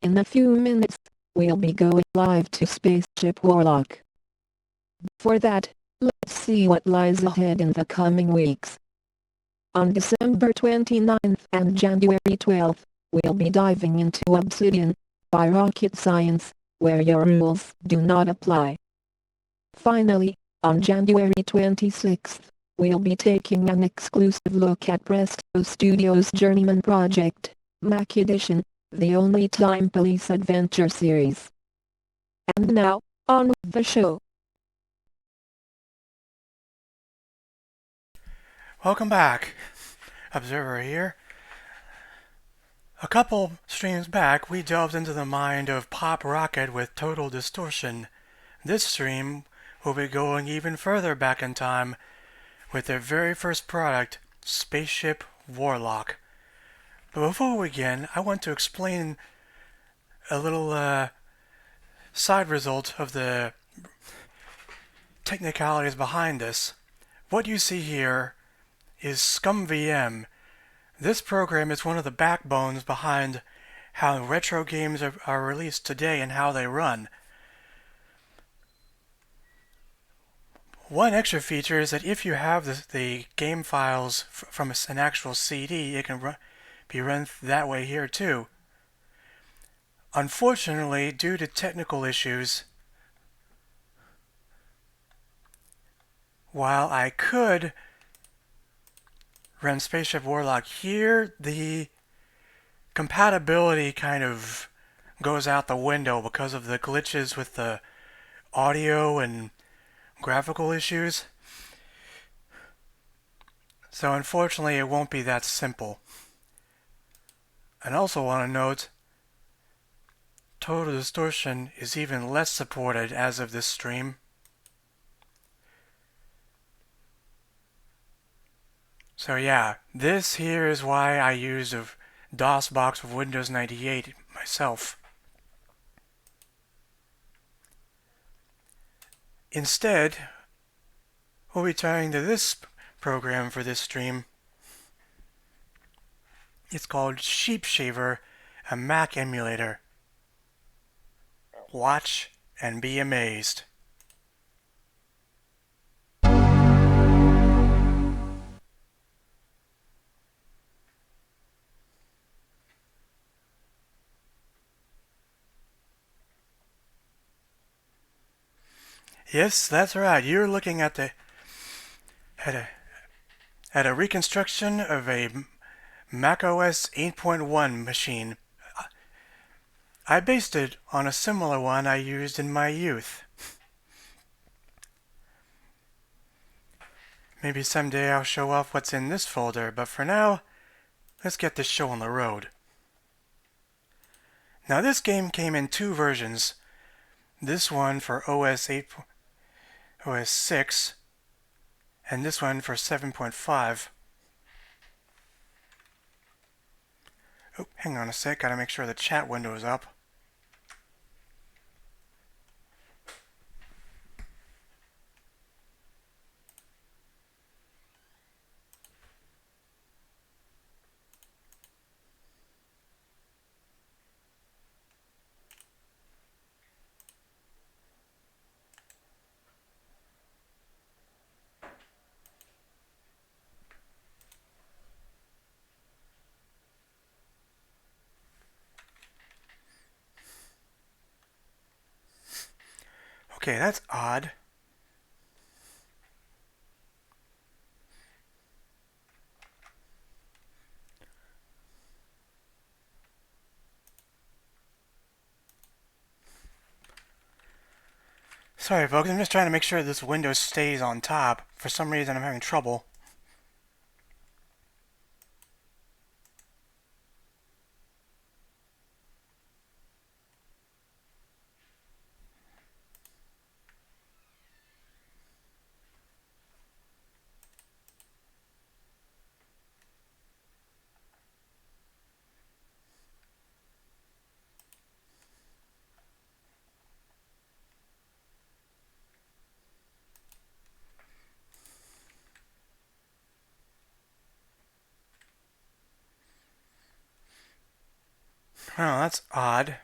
In a few minutes, we'll be going live to Spaceship Warlock. For that, let's see what lies ahead in the coming weeks. On December 29th and January 12th, we'll be diving into Obsidian, by Rocket Science, where your rules do not apply. Finally, on January 26th, we'll be taking an exclusive look at Presto Studios' Journeyman project, Mac Edition, the only Time Police adventure series. And now, on with the show. Welcome back. Observer here. A couple streams back, we delved into the mind of Pop Rocket with Total Distortion. This stream will be going even further back in time with their very first product, Spaceship Warlock. But before we begin, I want to explain a little side result of the technicalities behind this. What you see here is ScumVM. This program is one of the backbones behind how retro games are released today and how they run. One extra feature is that if you have the game files from an actual CD, it can be run that way here too. Unfortunately, due to technical issues, while I could run Spaceship Warlock here, the compatibility kind of goes out the window because of the glitches with the audio and graphical issues. So unfortunately it won't be that simple. And also want to note, Total Distortion is even less supported as of this stream. So yeah, this here is why I used a DOS box of Windows 98 myself. Instead, we'll be turning to this program for this stream. It's called Sheepshaver, a Mac emulator. Watch and be amazed. Yes, that's right. You're looking at a reconstruction of a macOS 8.1 machine. I based it on a similar one I used in my youth. Maybe someday I'll show off what's in this folder, but for now, let's get this show on the road. Now this game came in two versions. This one for OS 6, and this one for 7.5. Oh, hang on a sec, gotta make sure the chat window is up. Okay, that's odd. Sorry folks, I'm just trying to make sure this window stays on top. For some reason I'm having trouble. Well, that's odd.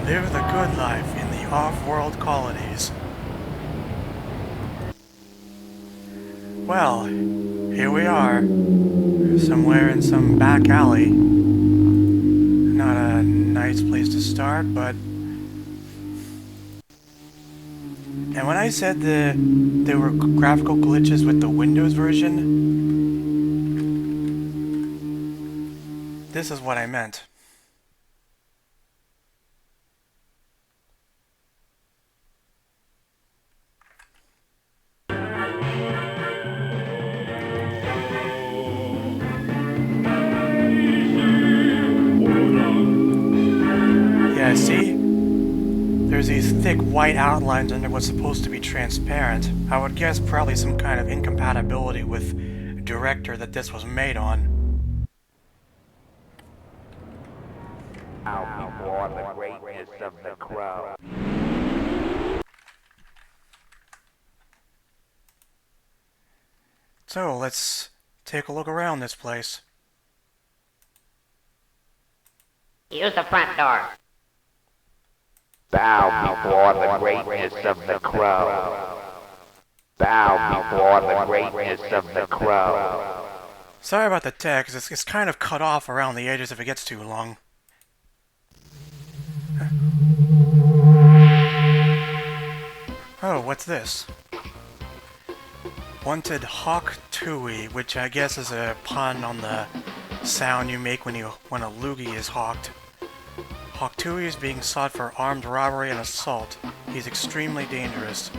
Live the good life in the off-world colonies. Well, here we are. Somewhere in some back alley. Not a nice place to start, but... And when I said there were graphical glitches with the Windows version, this is what I meant. Yeah, see? There's these thick white outlines under what's supposed to be transparent. I would guess probably some kind of incompatibility with director that this was made on. Bow before the greatness of the crow. So, let's take a look around this place. Use the front door. Bow before the greatness of the crow. Bow before the greatness of the crow. Sorry about the text, it's kind of cut off around the edges if it gets too long. Oh, what's this? Wanted Hawk Tui, which I guess is a pun on the sound you make when a loogie is hawked. Hawk Tui is being sought for armed robbery and assault. He's extremely dangerous.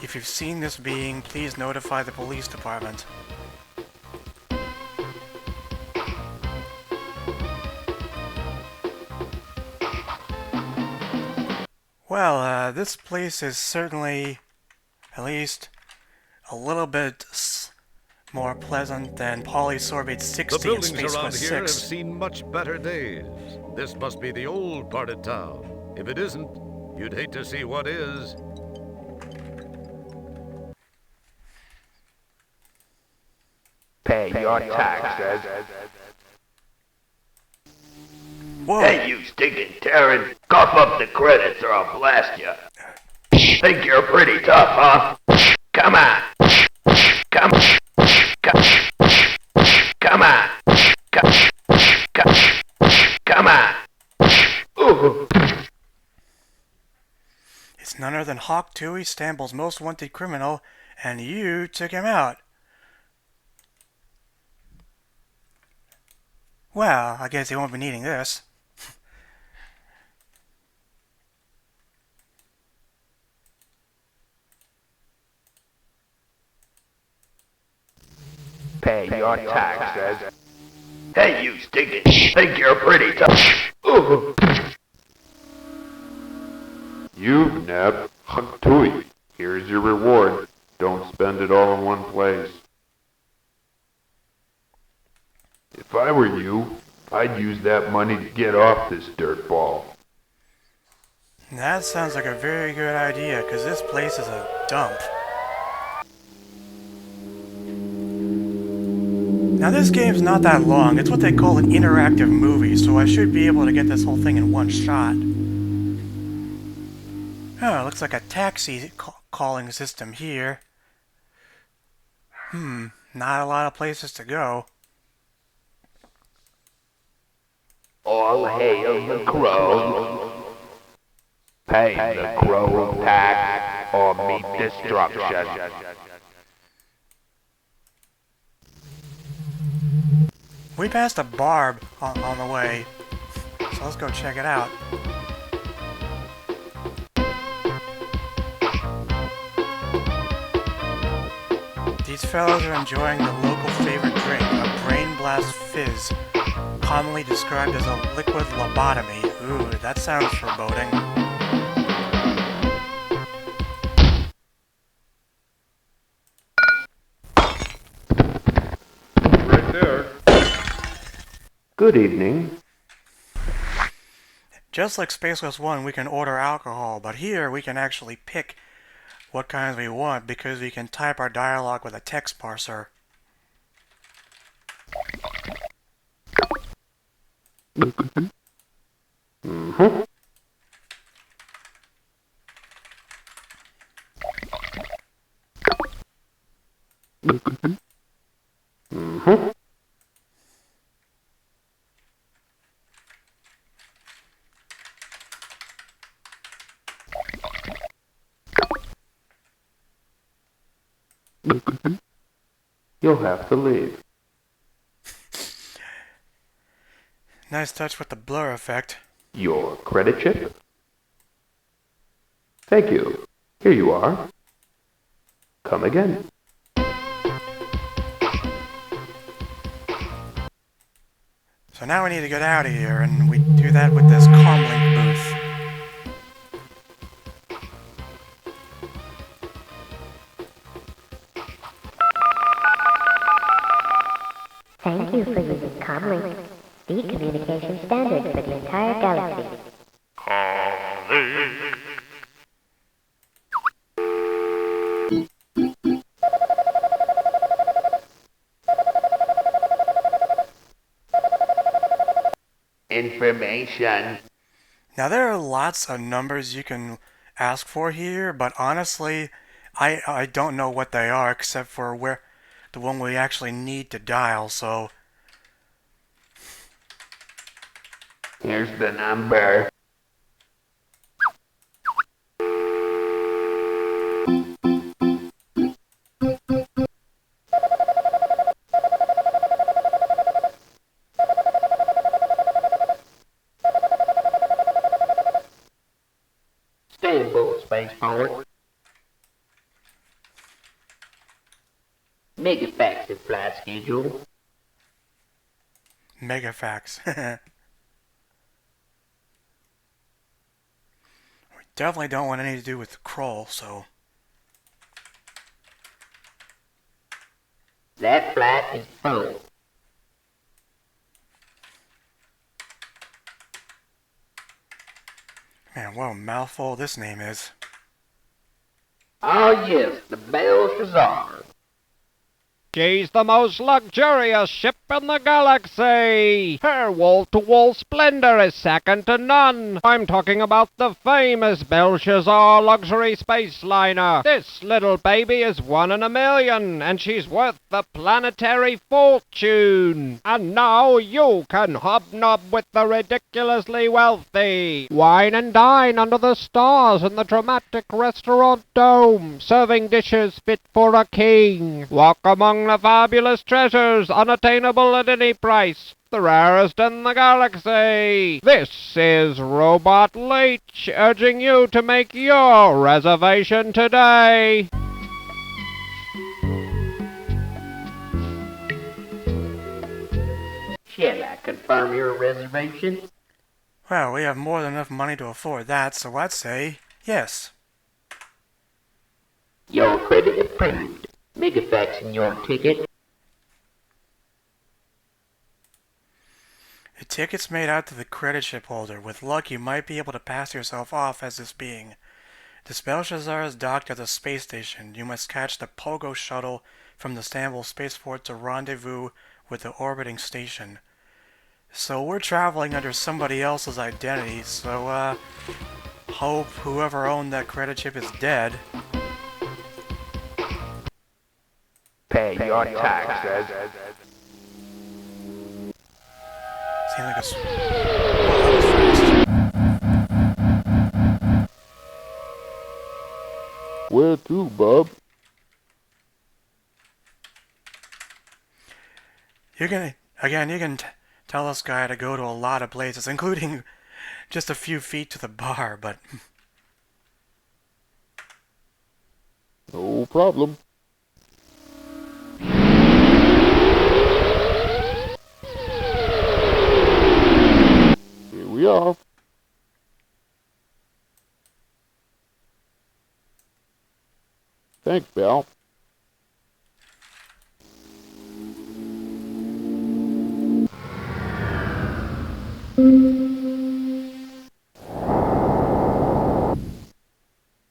If you've seen this being, please notify the police department. Well, this place is certainly, at least, a little bit more pleasant than Polysorbate 60 The in buildings Space around Quest here have 6. seen much better days. This must be the old part of town. If it isn't, you'd hate to see what is. Pay your taxes. Whoa! Hey, you stinking Terran, cough up the credits or I'll blast you. Think you're pretty tough, huh? Come on. Come on. Come on. Ooh. It's none other than Hawk Tui, Istanbul's most wanted criminal, and you took him out. Well, I guess he won't be needing this. Pay your taxes. Hey, you stinking, think you're pretty tough. Ooh. You've napped. Tui, here's your reward. Don't spend it all in one place. If I were you, I'd use that money to get off this dirtball. That sounds like a very good idea, because this place is a dump. Now this game's not that long. It's what they call an interactive movie, so I should be able to get this whole thing in one shot. Oh, looks like a taxi calling system here. Not a lot of places to go. All hail the crow. Pay the crow tax or meet destruction. We passed a barb on the way, so let's go check it out. These fellows are enjoying the local favorite drink, a Brain Blast Fizz, commonly described as a liquid lobotomy. Ooh, that sounds foreboding. Right there. Good evening. Just like Spaceless 1, we can order alcohol, but here we can actually pick what kinds we want because we can type our dialogue with a text parser. You'll have to leave. Nice touch with the blur effect. Your credit chip? Thank you. Here you are. Come again. So now we need to get out of here, and we do that with this comlink booth. Thank you for using Comlink, the communication standard for the entire galaxy. Information. Now there are lots of numbers you can ask for here, but honestly, I don't know what they are except for where the one we actually need to dial, so Here's the number. Steamboat spaceport. Megafax and flight schedule. Megafax. We definitely don't want anything to do with Kroll, so That flight is full. man, what a mouthful this name is. Oh yes, the Belshazzar. She's the most luxurious ship in the galaxy. Her wall-to-wall splendor is second to none. I'm talking about the famous Belshazzar luxury space liner. This little baby is 1 in a million, and she's worth the planetary fortune. And now you can hobnob with the ridiculously wealthy. Wine and dine under the stars in the dramatic restaurant dome, serving dishes fit for a king. Walk among the fabulous treasures unattainable at any price, the rarest in the galaxy. This is Robot Leech urging you to make your reservation today. Shall I confirm your reservation? Well, we have more than enough money to afford that, so I'd say Yes. Your credit approved. Mega faxing your ticket. A ticket's made out to the credit ship holder. With luck, you might be able to pass yourself off as this being. The Belshazzar is docked at the space station. You must catch the Pogo shuttle from the Istanbul spaceport to rendezvous with the orbiting station. So we're traveling under somebody else's identity, so hope whoever owned that credit chip is dead. Pay your taxes. Seems like that was fast. Where to, bub? You can tell this guy to go to a lot of places, including just a few feet to the bar, but... No problem. Here we are. Thanks, Belle.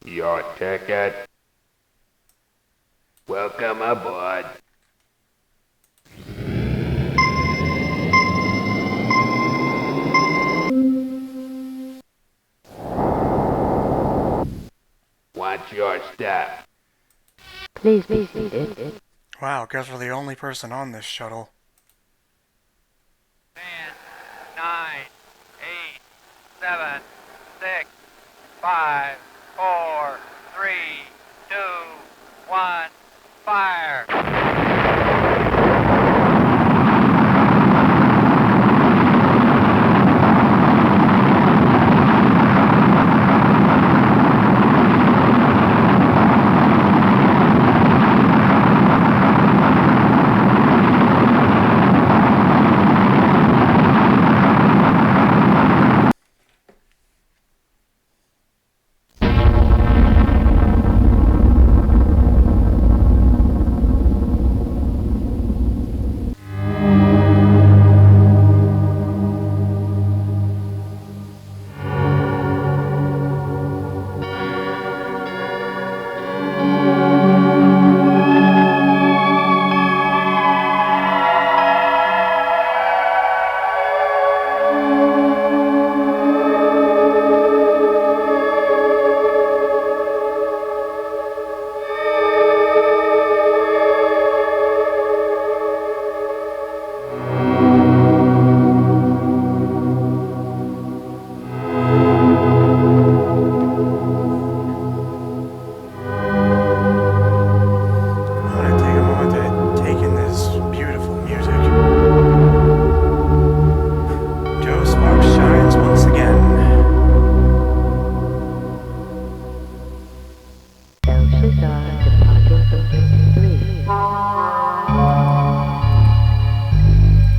Your ticket. Welcome aboard. Watch your step. Please be seated. Wow, guess we're the only person on this shuttle. 10, 9, 8, 7, 6, 5, 4, 3, 2, 1, fire!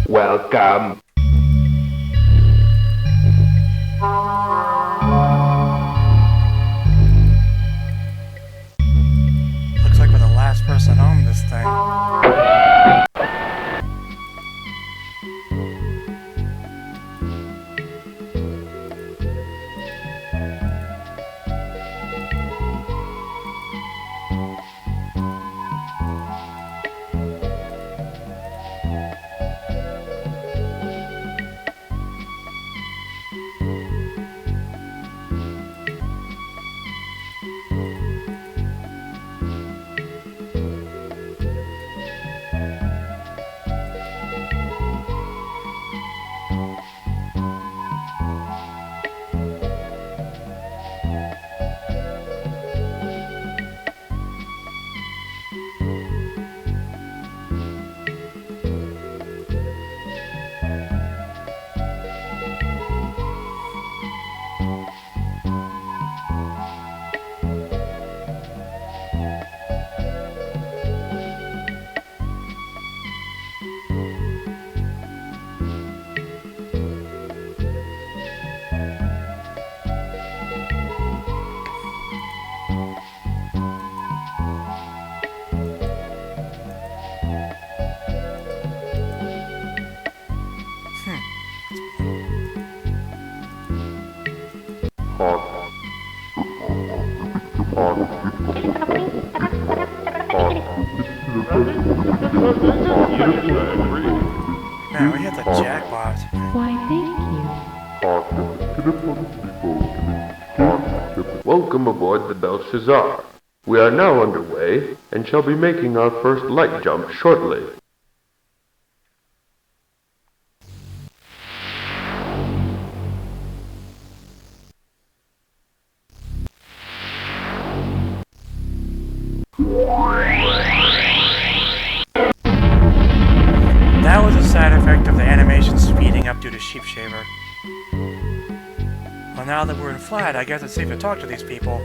Welcome. Looks like we're the last person on this thing. Man, we hit the jackpot. Why, thank you. Welcome aboard the Belshazzar. We are now underway and shall be making our first light jump shortly. That was a side effect of the animation speeding up due to Sheepshaver. Well, now that we're in flight, I guess it's safe to talk to these people.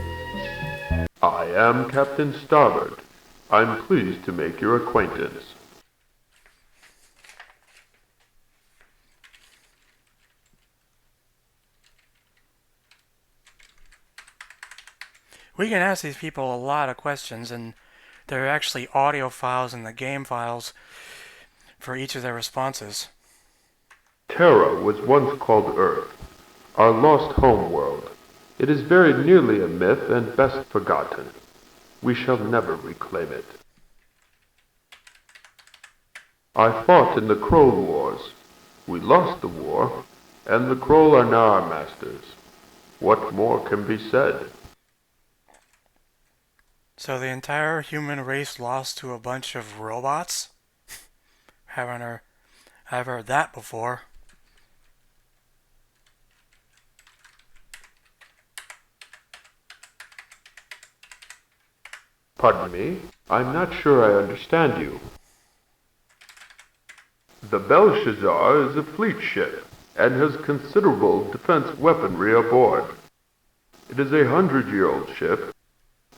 I am Captain Starboard. I'm pleased to make your acquaintance. We can ask these people a lot of questions, and there are actually audio files in the game files for each of their responses. Terra was once called Earth, our lost home world. It is very nearly a myth and best forgotten. We shall never reclaim it. I fought in the Kroll Wars. We lost the war, and the Kroll are now our masters. What more can be said? So the entire human race lost to a bunch of robots? I've heard that before. Pardon me? I'm not sure I understand you. The Belshazzar is a fleet ship and has considerable defense weaponry aboard. It is a 100-year-old ship,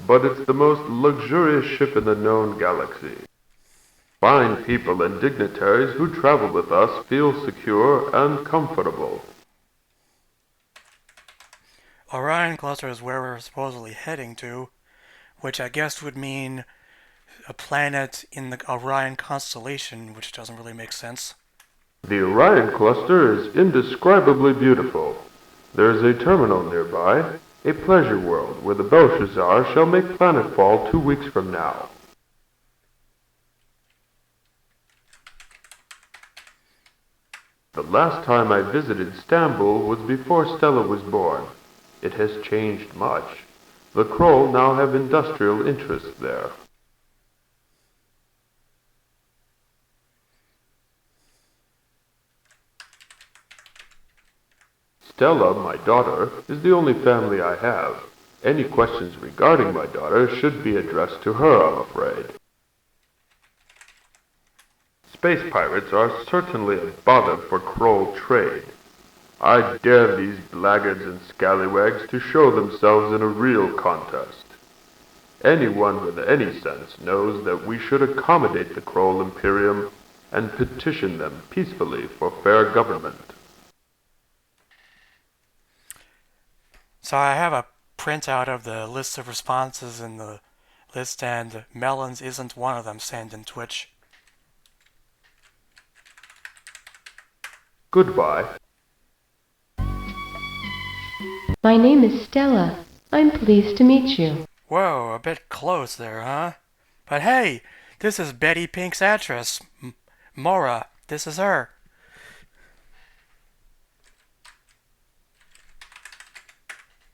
but it's the most luxurious ship in the known galaxy. Fine people and dignitaries who travel with us feel secure and comfortable. Orion Cluster is where we're supposedly heading to, which I guess would mean a planet in the Orion constellation, which doesn't really make sense. The Orion Cluster is indescribably beautiful. There is a terminal nearby, a pleasure world where the Belshazzar shall make planetfall 2 weeks from now. The last time I visited Istanbul was before Stella was born. It has changed much. The Kroll now have industrial interests there. Stella, my daughter, is the only family I have. Any questions regarding my daughter should be addressed to her, I'm afraid. Space pirates are certainly a bother for Kroll trade. I dare these blackguards and scallywags to show themselves in a real contest. Anyone with any sense knows that we should accommodate the Kroll Imperium and petition them peacefully for fair government. So I have a printout of the list of responses in the list, and Melons isn't one of them, send in Twitch. Goodbye. My name is Stella. I'm pleased to meet you. Whoa, a bit close there, huh? But hey, this is Betty Pink's actress, Mora. This is her.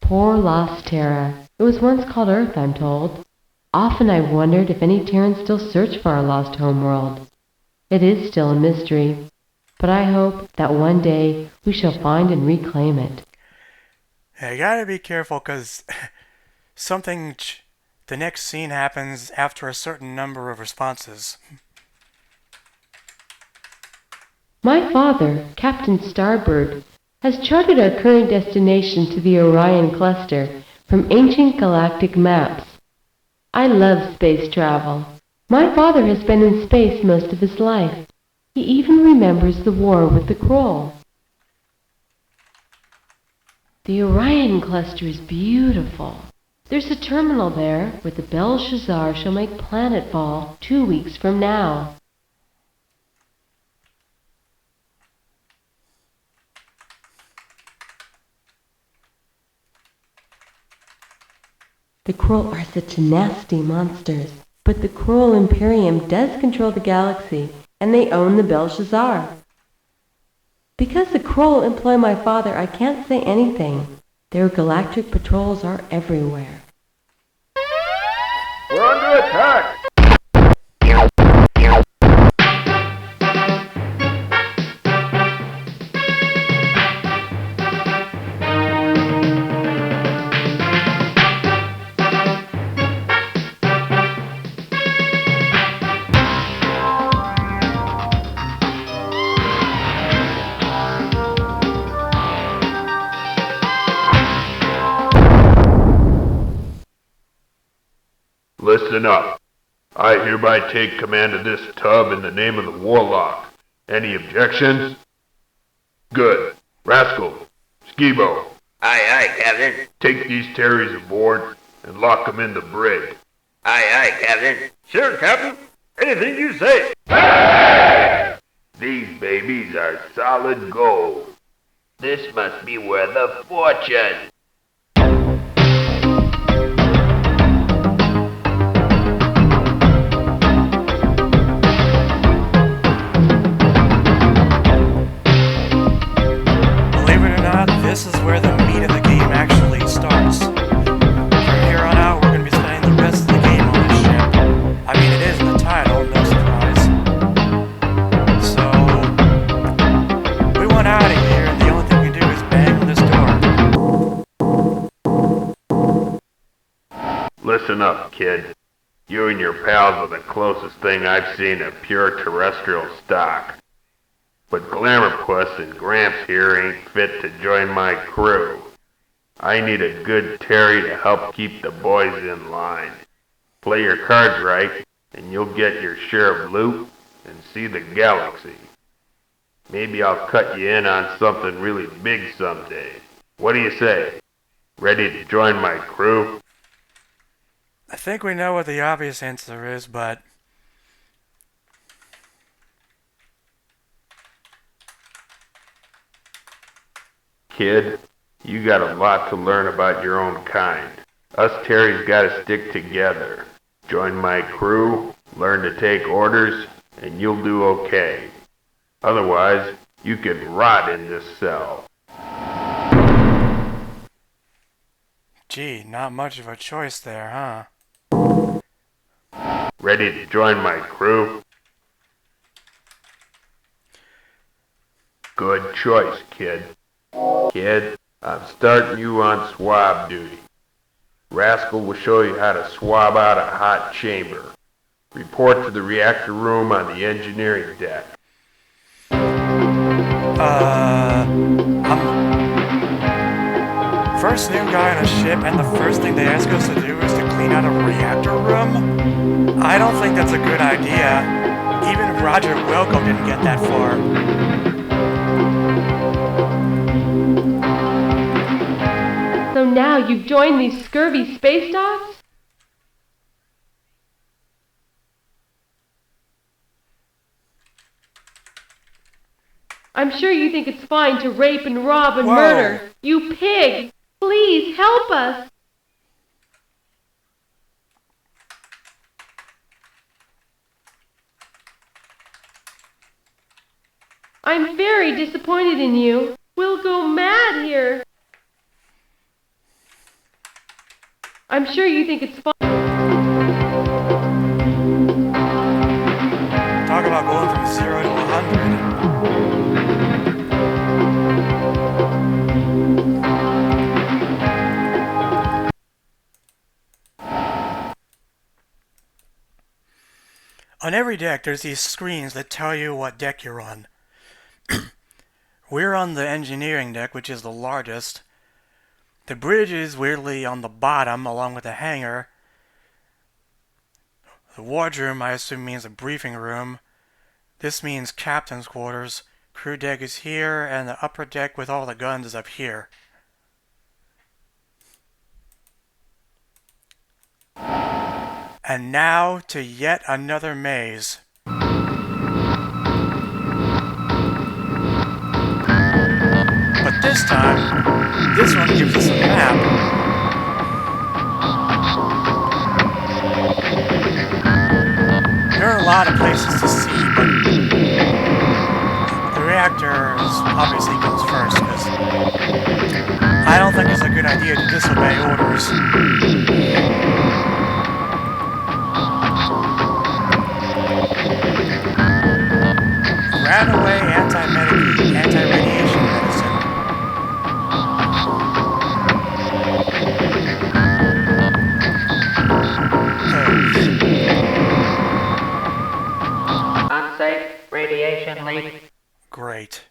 Poor lost Terra. It was once called Earth, I'm told. Often I've wondered if any Terrans still search for our lost homeworld. It is still a mystery, but I hope that one day we shall find and reclaim it. You gotta be careful, cause the next scene happens after a certain number of responses. My father, Captain Starbird, has charted our current destination to the Orion Cluster from ancient galactic maps. I love space travel. My father has been in space most of his life. He even remembers the war with the Kroll. The Orion Cluster is beautiful. There's a terminal there where the Belshazzar shall make planetfall 2 weeks from now. The Kroll are such nasty monsters. But the Kroll Imperium does control the galaxy, and they own the Belshazzar. Because the Kroll employ my father, I can't say anything. Their galactic patrols are everywhere. We're under attack! Listen up. I hereby take command of this tub in the name of the Warlock. Any objections? Good. Rascal, Skibo, Aye, Captain. take these Terrys aboard and lock them in the brig. Aye, Captain. Sure, Captain. Anything you say. These babies are solid gold. This must be worth a fortune. This is where the meat of the game actually starts. From here on out, we're going to be spending the rest of the game on the ship. I mean, it is in the title, no surprise. So, we want out of here, and the only thing we can do is bang on this door. Listen up, kid. You and your pals are the closest thing I've seen to pure terrestrial stock. But Glamourpuss and Gramps here ain't fit to join my crew. I need a good Terry to help keep the boys in line. Play your cards right, and you'll get your share of loot and see the galaxy. Maybe I'll cut you in on something really big someday. What do you say? Ready to join my crew? I think we know what the obvious answer is, but Kid, you got a lot to learn about your own kind. Us Terrys gotta stick together. Join my crew, learn to take orders, and you'll do okay. Otherwise, you could rot in this cell. gee, not much of a choice there, huh? Ready to join my crew? Good choice, kid. Kid, I'm starting you on swab duty. Rascal will show you how to swab out a hot chamber. Report to the reactor room on the engineering deck. First new guy on a ship, and the first thing they ask us to do is to clean out a reactor room? I don't think that's a good idea. Even Roger Wilco didn't get that far. So now you've joined these scurvy space dogs? I'm sure you think it's fine to rape and rob and murder. You pig! Please help us! I'm very disappointed in you. We'll go mad here. I'm sure you think it's fun. Talk about going from 0 to 100. On every deck, there's these screens that tell you what deck you're on. We're on the engineering deck, which is the largest. The bridge is weirdly on the bottom, along with the hangar. The wardroom, I assume, means a briefing room. This means captain's quarters. Crew deck is here, and the upper deck with all the guns is up here. And now to yet another maze. But this time, this one gives us a map. lot of places to see, but the reactor obviously comes first, because I don't think it's a good idea to disobey orders. Ran away anti-radiation medicine. Unsafe radiation leak. Great.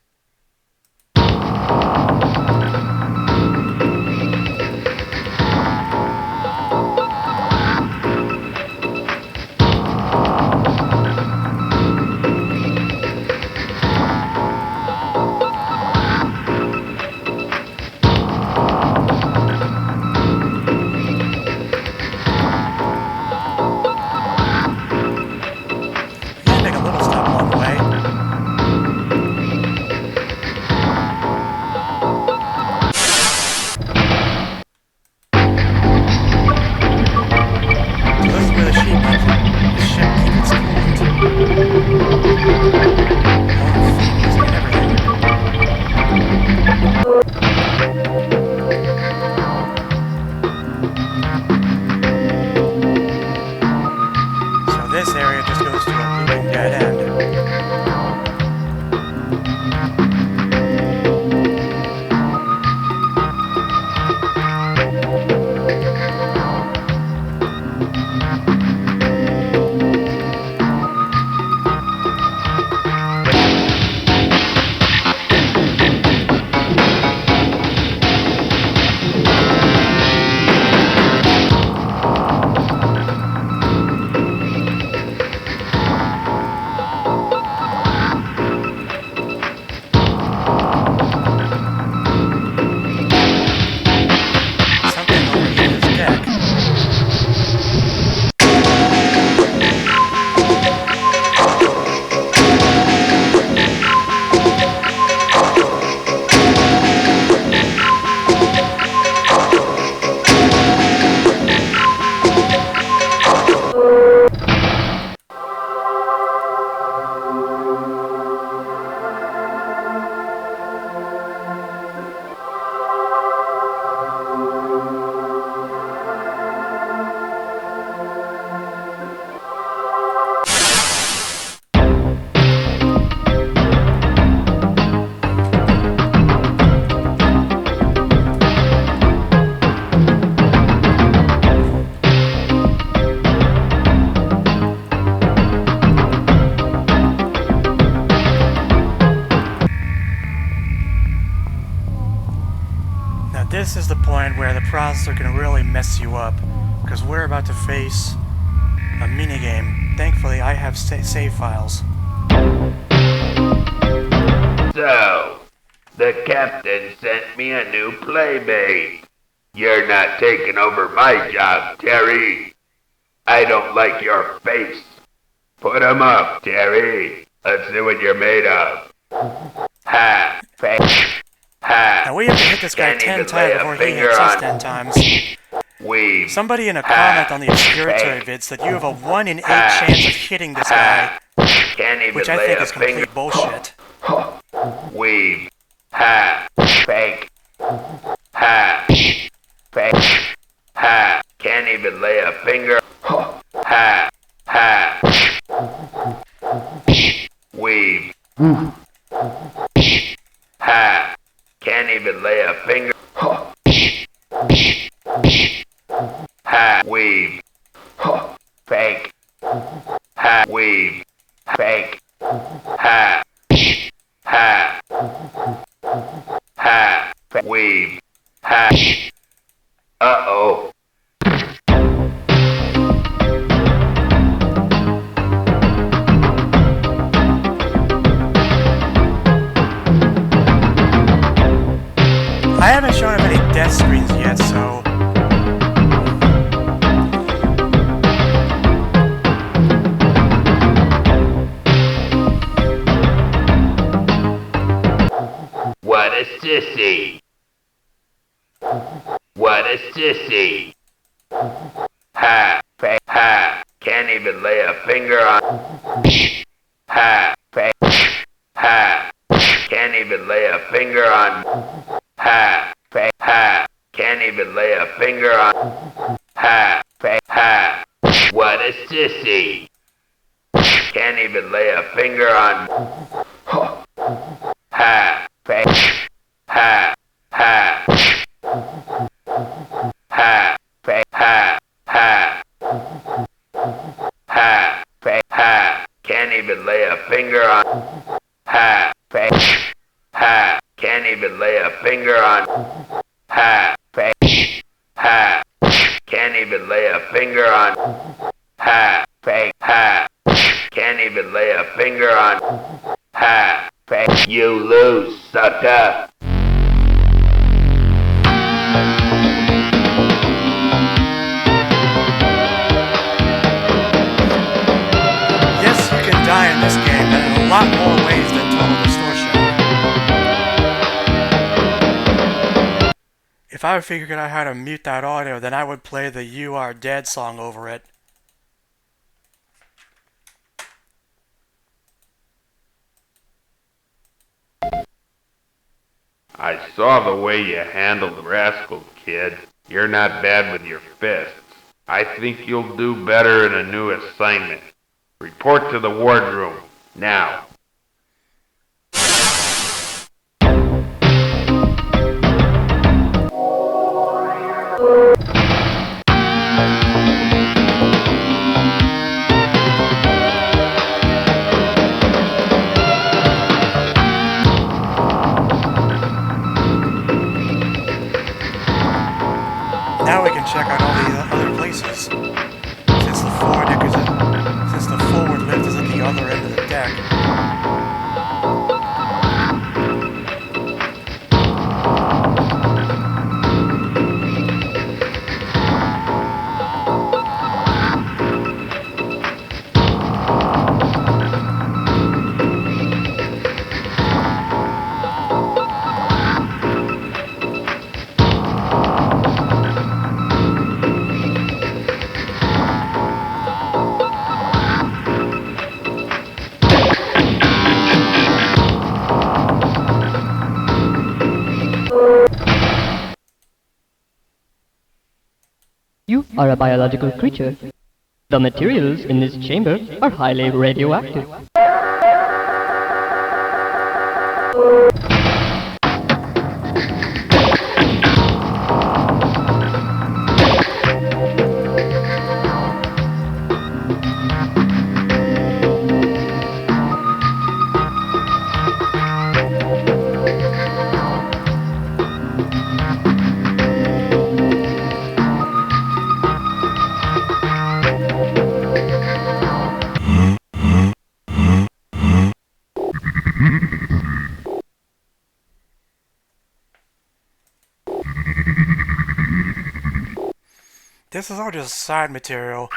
This is the point where the processor can really mess you up, because we're about to face a minigame. Thankfully, I have save files. So, the captain sent me a new playmate. You're not taking over my job, Terry. I don't like your face. Put 'em up, Terry. Let's see what you're made of. Ha! Face. Ha! Now we have to hit this guy 10 times before he hits us 10 times. Somebody in a comment on the Obscuratory vids said you have a 1 in 8 chance of hitting this guy, which I think is complete bullshit. Weave. Ha. Fake. Ha. Fake. Ha. Can't even lay a finger. Ha. Ha. Weave. Ha. Can't even lay a finger. Ha. Weave. Fake. Ha. Weave. Fake. Ha. Ha. Ha. Weave. Ha. Uh-oh. I haven't shown him any death screens yet, so... What a sissy. What a sissy. Ha. Ha. Can't even lay a finger on... Ha, ha, can't even lay a finger on. Ha, ha, can't even lay a finger on. Ha, ha, what a sissy. Can't even lay a finger on. Ha, ha, ha, ha, ha, ha, ha, ha, can't even lay a finger on. Ha, ha, can't even lay a finger on. Ha, ha, can't even lay a finger on. Ha, ha, can't even lay a finger on. Ha, you lose, sucker. Yes, you can die in this game, and in a lot more ways than total distortion. If I figured out how to mute that audio, then I would play the You Are Dead song over it. I saw the way you handled Rascal, kid. You're not bad with your fists. I think you'll do better in a new assignment. Report to the wardroom, now. Now we can check out all the other places. Since the forward lift is at the other end of the deck. You are a biological creature. The materials in this chamber are highly radioactive. This is all just side material.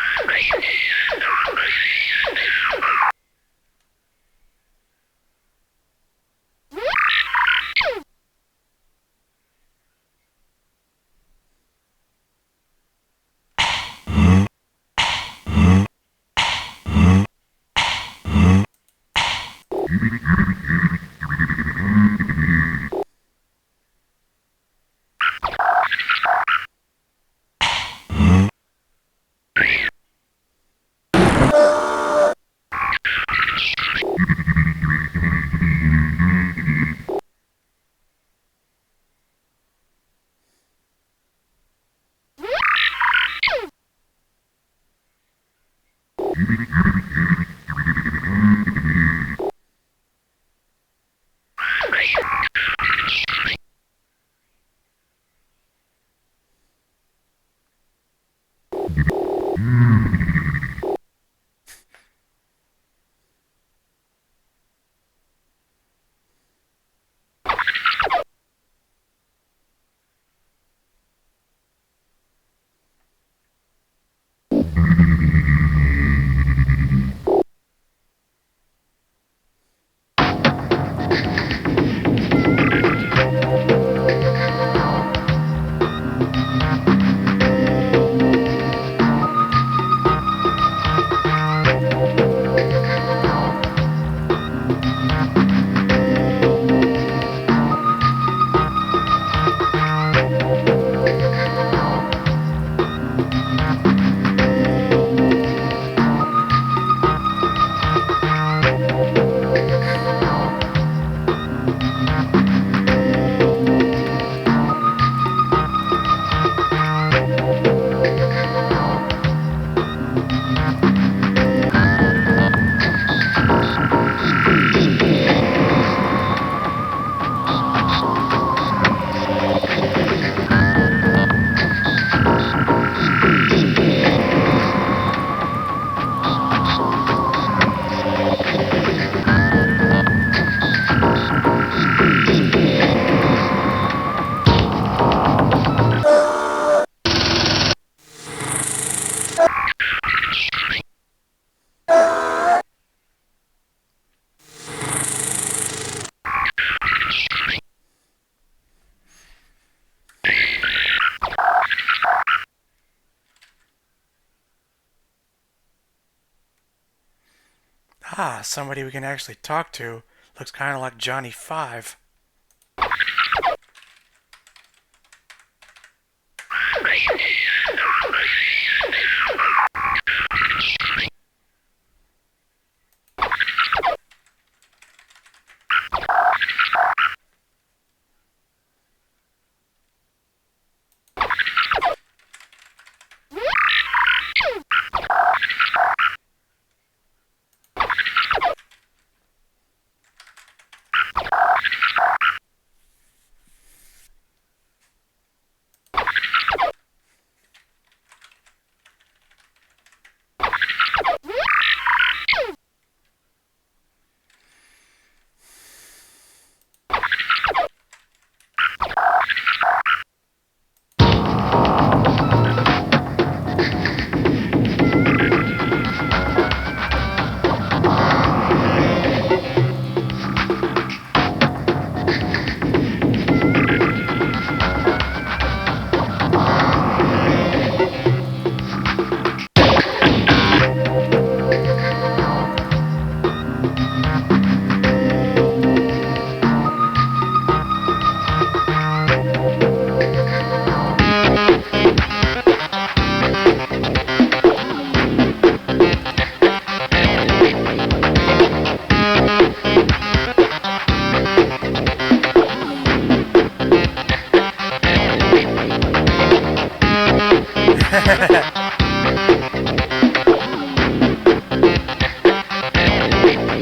Ha, somebody we can actually talk to. Looks kind of like Johnny Five.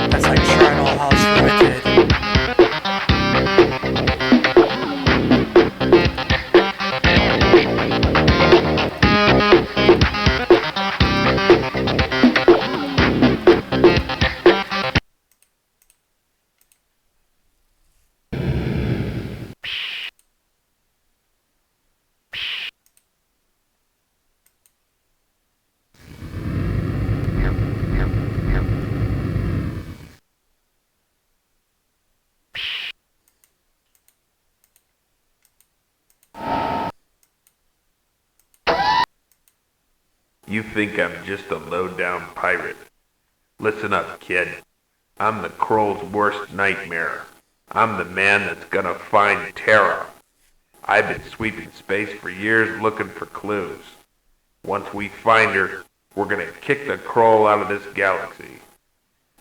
That's like Charnel House Limited. You think I'm just a low-down pirate. Listen up, kid. I'm the Kroll's worst nightmare. I'm the man that's gonna find Terra. I've been sweeping space for years looking for clues. Once we find her, we're gonna kick the Kroll out of this galaxy.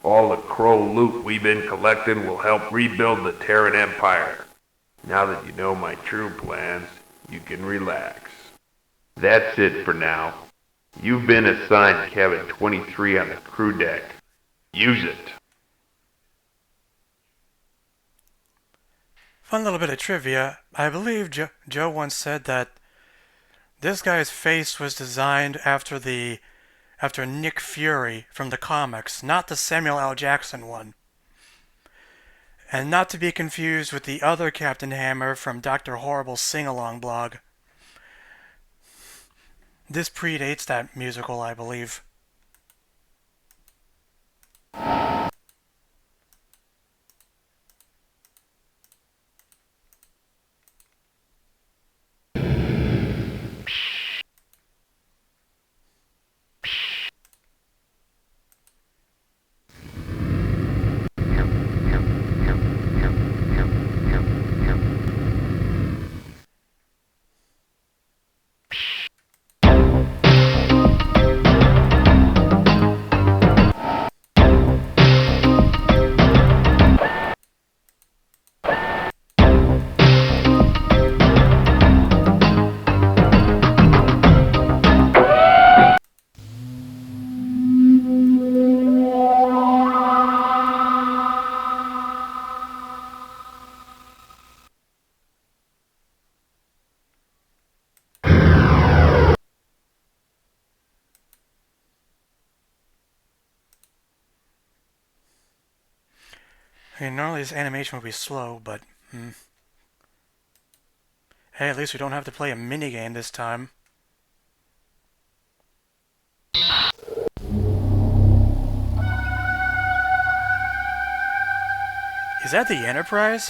All the Kroll loot we've been collecting will help rebuild the Terran Empire. Now that you know my true plans, you can relax. That's it for now. You've been assigned cabin 23 on the crew deck. Use it. Fun little bit of trivia. I believe Joe once said that this guy's face was designed after Nick Fury from the comics, not the Samuel L. Jackson one. And not to be confused with the other Captain Hammer from Dr. Horrible's sing-along blog. This predates that musical, I believe. I mean, normally this animation would be slow, but hey, at least we don't have to play a minigame this time. Is that the Enterprise?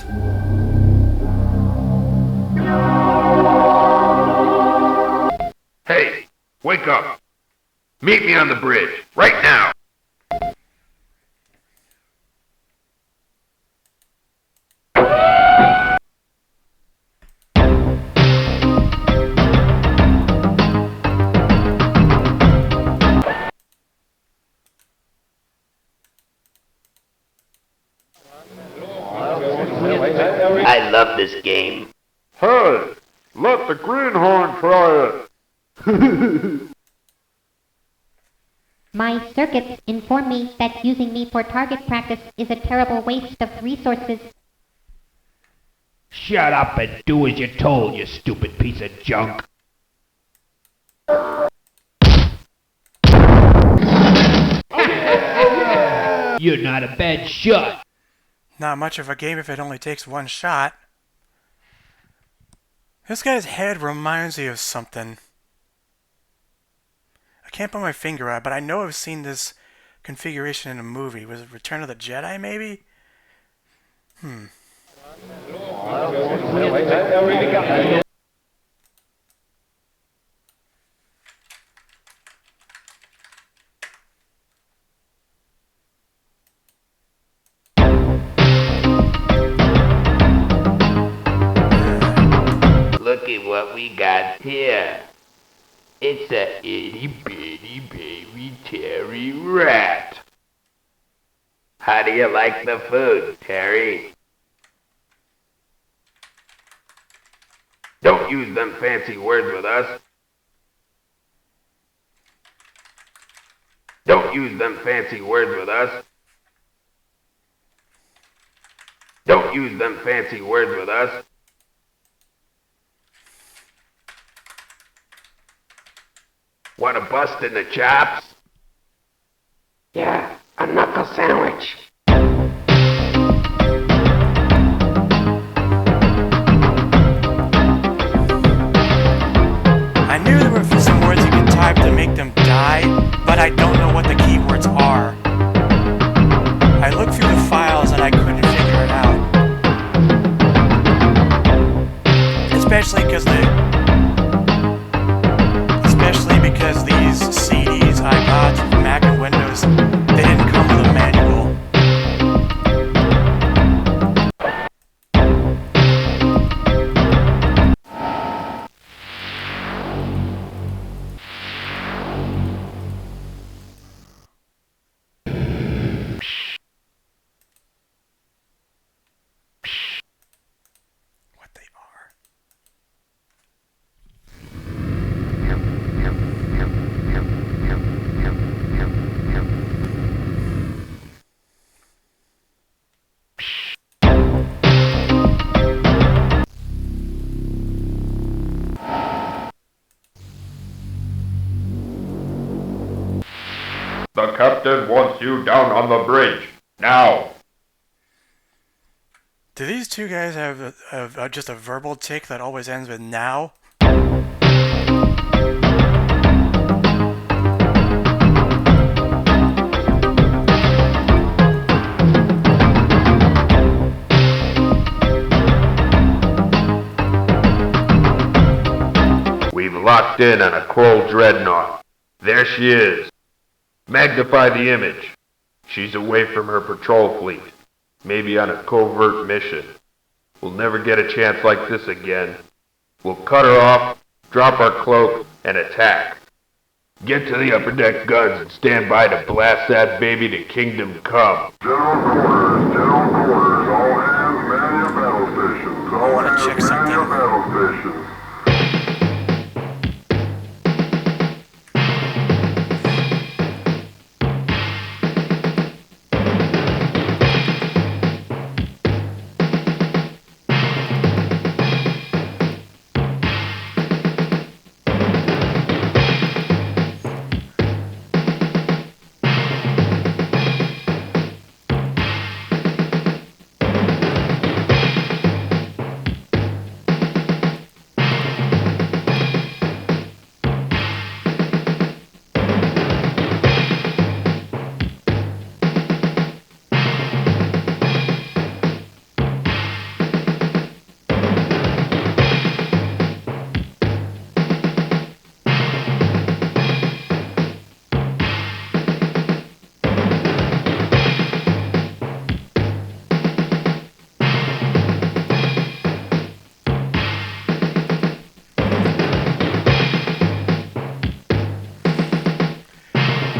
Hey, wake up. Meet me on the bridge, right now. My circuits inform me that using me for target practice is a terrible waste of resources. Shut up and do as you're told, you stupid piece of junk. You're not a bad shot. Not much of a game if it only takes one shot. This guy's head reminds me of something. I can't put my finger on it, but I know I've seen this configuration in a movie. Was it Return of the Jedi, maybe? Look at what we got here. It's a itty bitty baby Terry rat. How do you like the food, Terry? Don't use them fancy words with us. Don't use them fancy words with us. Don't use them fancy words with us. Want a bust in the chops? Yeah, a knuckle sandwich. I knew there were some words you could type to make them die, but I don't know what the keywords are. I looked through the files and I couldn't figure it out. Especially because these CDs I got for Mac and Windows, they didn't come with a manual. What they are. The captain wants you down on the bridge. Now! Do these two guys have just a verbal tick that always ends with now? We've locked in on a Kroll dreadnought. There she is. Magnify the image. She's away from her patrol fleet. Maybe on a covert mission. We'll never get a chance like this again. We'll cut her off, drop our cloak, and attack. Get to the upper deck guns and stand by to blast that baby to kingdom come. General quarters, all hands man your battle stations. All I want to check something. your battle stations.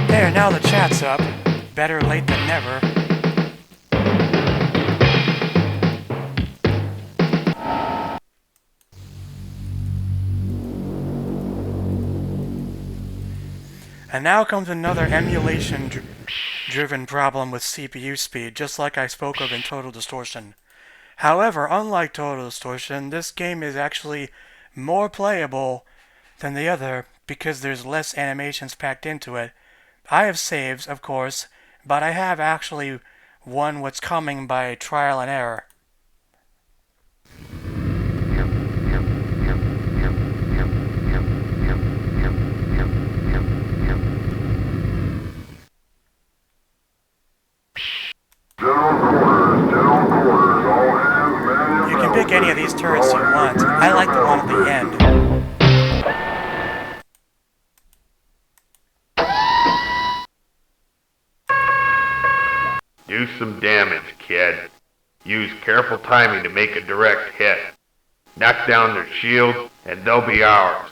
There, now the chat's up. Better late than never. And now comes another emulation-driven problem with CPU speed, just like I spoke of in Total Distortion. However, unlike Total Distortion, this game is actually more playable than the other because there's less animations packed into it. I have saves, of course, but I have actually won what's coming by trial and error. You can pick any of these turrets you want. I like the one at the end. Do some damage, kid. Use careful timing to make a direct hit. Knock down their shields, and they'll be ours.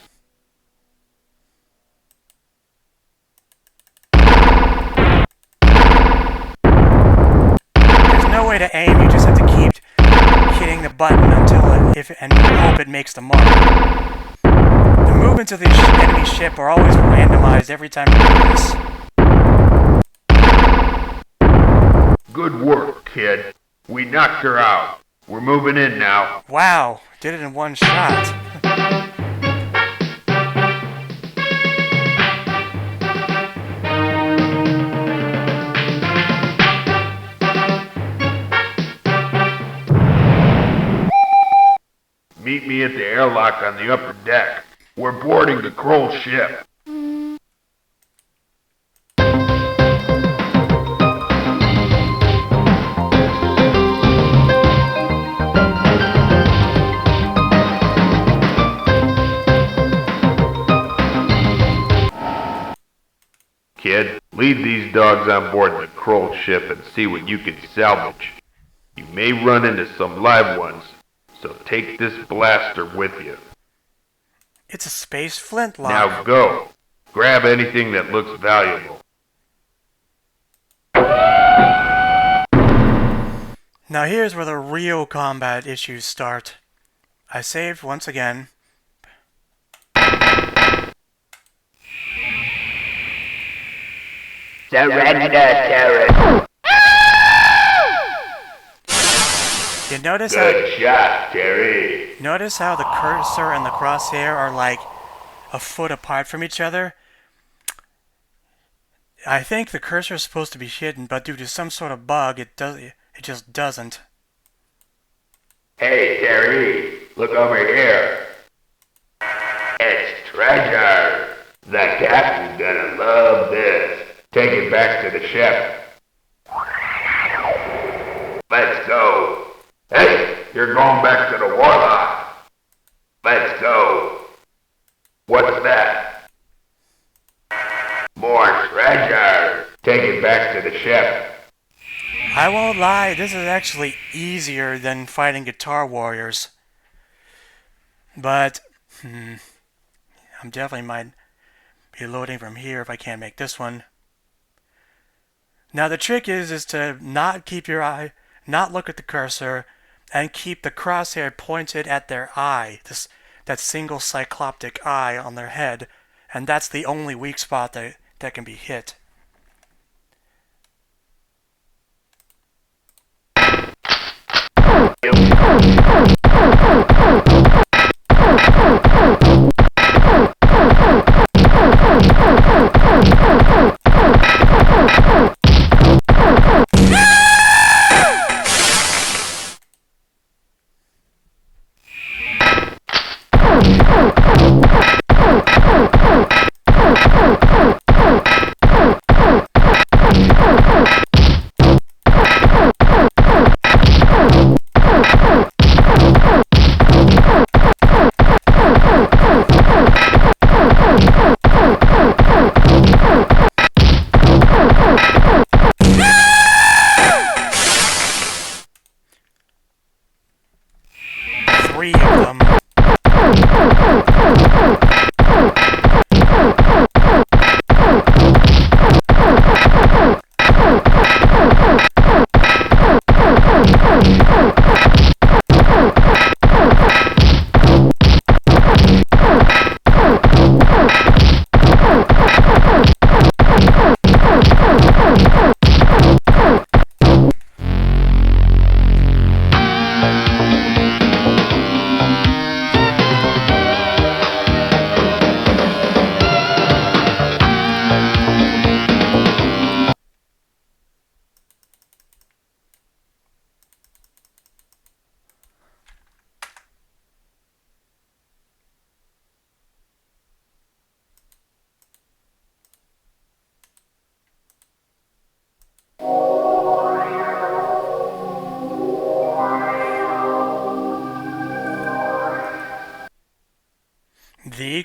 There's no way to aim, you just have to keep hitting the button until and hope it makes the mark. The movements of the enemy ship are always randomized every time you do this. Good work, kid. We knocked her out. We're moving in now. Wow, did it in one shot. Meet me at the airlock on the upper deck. We're boarding the Kroll ship. Kid, lead these dogs on board the Kroll ship and see what you can salvage. You may run into some live ones, so take this blaster with you. It's a space flintlock. Now go. Grab anything that looks valuable. Now here's where the real combat issues start. I saved once again. Surrender, terrorist. You notice Good shot, Terry. Notice how the cursor and the crosshair are like a foot apart from each other? I think the cursor is supposed to be hidden, but due to some sort of bug, it just doesn't. Hey, Terry, look over here. It's treasure. The captain's gonna love this. Take it back to the ship. Let's go. Hey, you're going back to the Warlock. Let's go. What's that? More treasure. Take it back to the ship. I won't lie, this is actually easier than fighting Guitar Warriors. But, I'm definitely might be loading from here if I can't make this one. Now the trick is to not keep your eye, not look at the cursor, and keep the crosshair pointed at their eye, that single cycloptic eye on their head, and that's the only weak spot that can be hit.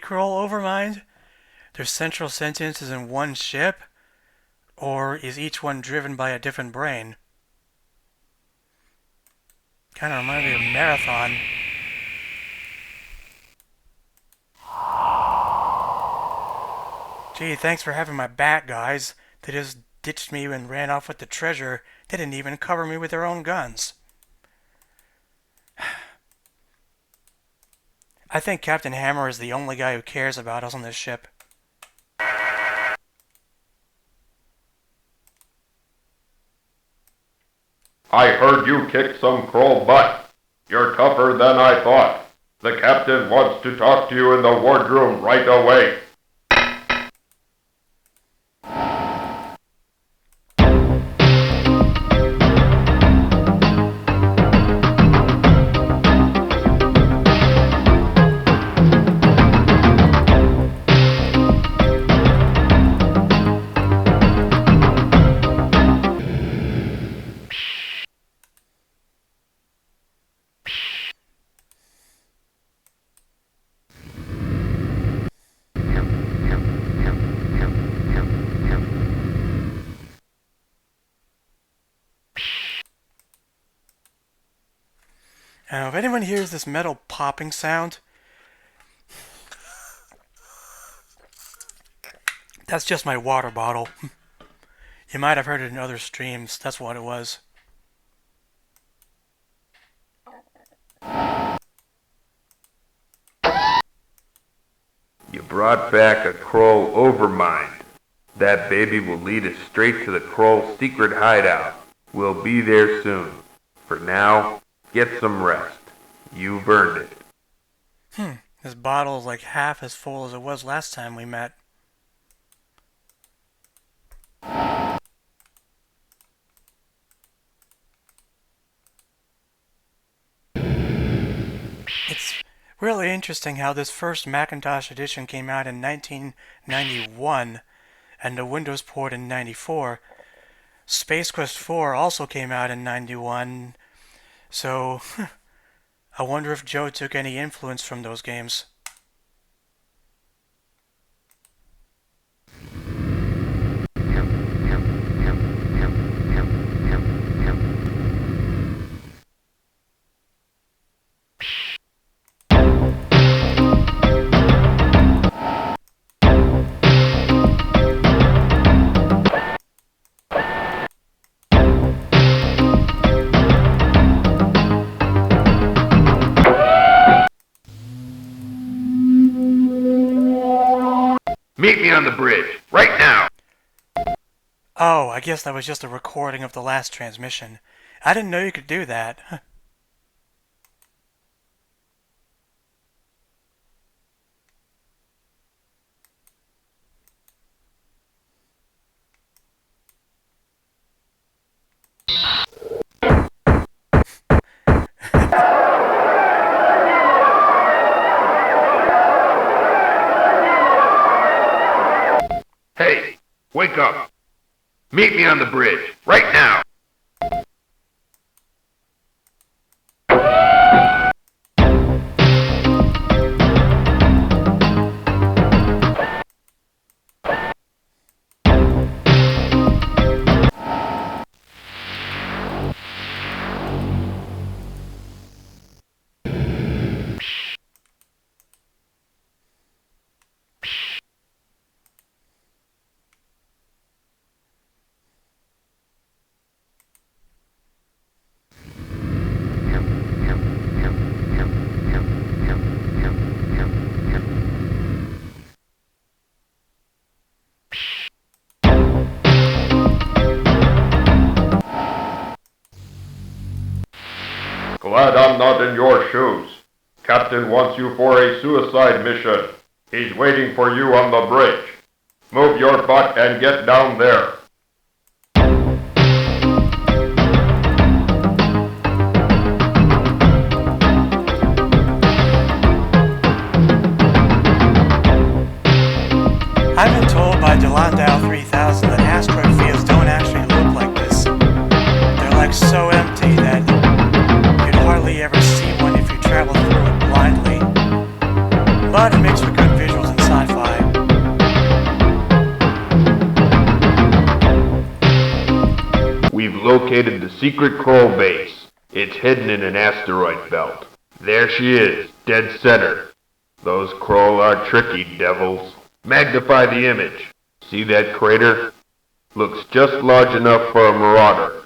Kroll Overmind? Their central sentence is in one ship? Or is each one driven by a different brain? Kind of reminds me of Marathon. Gee, thanks for having my back, guys. They just ditched me and ran off with the treasure. They didn't even cover me with their own guns. I think Captain Hammer is the only guy who cares about us on this ship. I heard you kick some Kroll butt. You're tougher than I thought. The captain wants to talk to you in the wardroom right away. Now, if anyone hears this metal popping sound, that's just my water bottle. You might have heard it in other streams. That's what it was. You brought back a Kroll Overmind. That baby will lead us straight to the Kroll secret hideout. We'll be there soon. For now, get some rest. You've earned it. This bottle is like half as full as it was last time we met. It's really interesting how this first Macintosh edition came out in 1991 and the Windows port in 94. Space Quest 4 also came out in 91, so I wonder if Joe took any influence from those games. Meet me on the bridge, right now! Oh, I guess that was just a recording of the last transmission. I didn't know you could do that. Hey, wake up! Meet me on the bridge, right now! Glad I'm not in your shoes. Captain wants you for a suicide mission. He's waiting for you on the bridge. Move your butt and get down there. I've been told by Delandau 3000 that asteroid fields don't actually look like this. They're like so empty that you'd hardly ever see one if you travel through it blindly. But it makes for good visual located the secret Kroll base. It's hidden in an asteroid belt. There she is, dead center. Those Kroll are tricky devils. Magnify the image. See that crater? Looks just large enough for a marauder.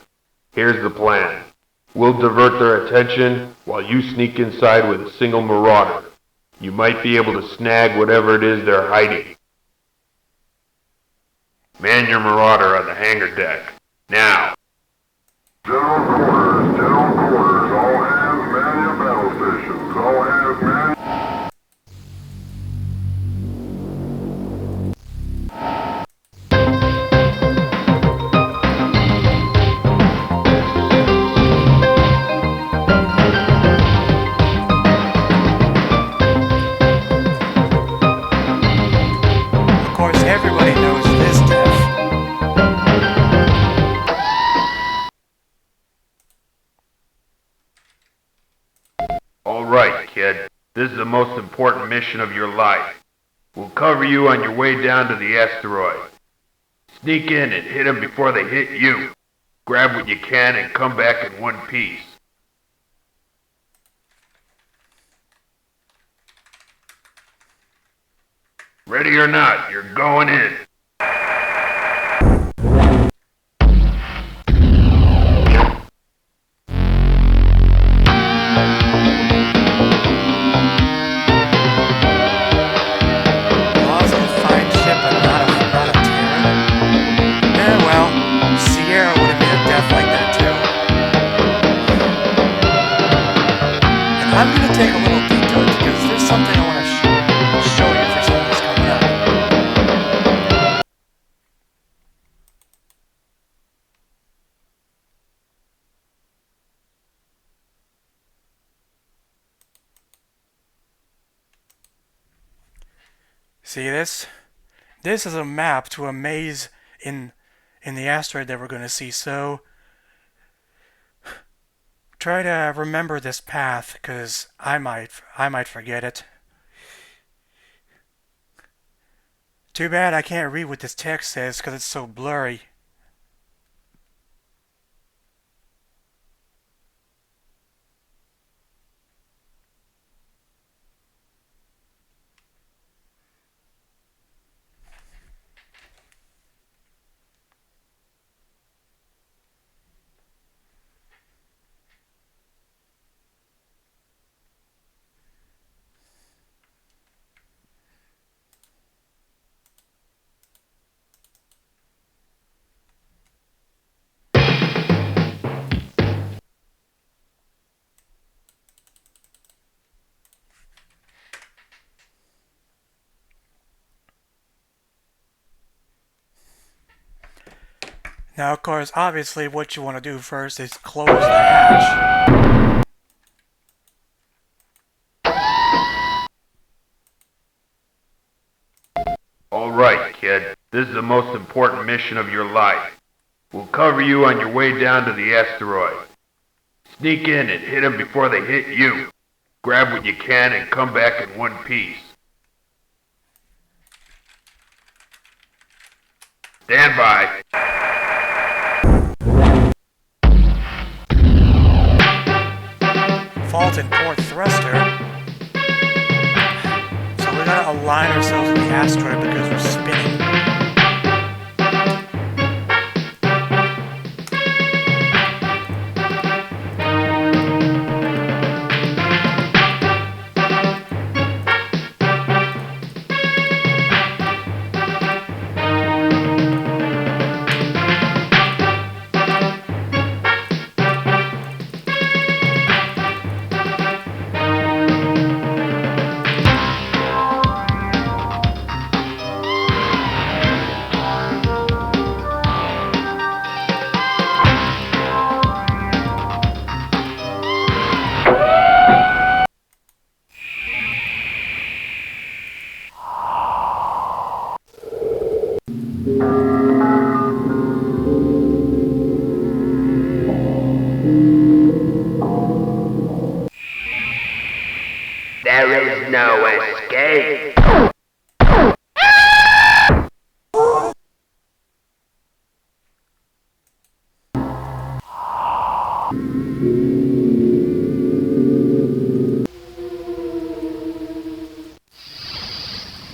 Here's the plan. We'll divert their attention while you sneak inside with a single marauder. You might be able to snag whatever it is they're hiding. Man your marauder on the hangar deck. Now. General quarters, all hands man your battle stations, all hands man... Of course, everybody knows this death. All right, kid. This is the most important mission of your life. We'll cover you on your way down to the asteroid. Sneak in and hit them before they hit you. Grab what you can and come back in one piece. Ready or not, you're going in. I'm going to take a little detour because there's something I want to show you for something that's coming up. See this? This is a map to a maze in the asteroid that we're going to see, so try to remember this path, because I might forget it. Too bad I can't read what this text says because it's so blurry. Now, of course, obviously what you want to do first is close the hatch. All right, kid. This is the most important mission of your life. We'll cover you on your way down to the asteroid. Sneak in and hit them before they hit you. Grab what you can and come back in one piece. Stand by. Fault in port thruster. So we gotta align ourselves with the asteroid because we're spinning.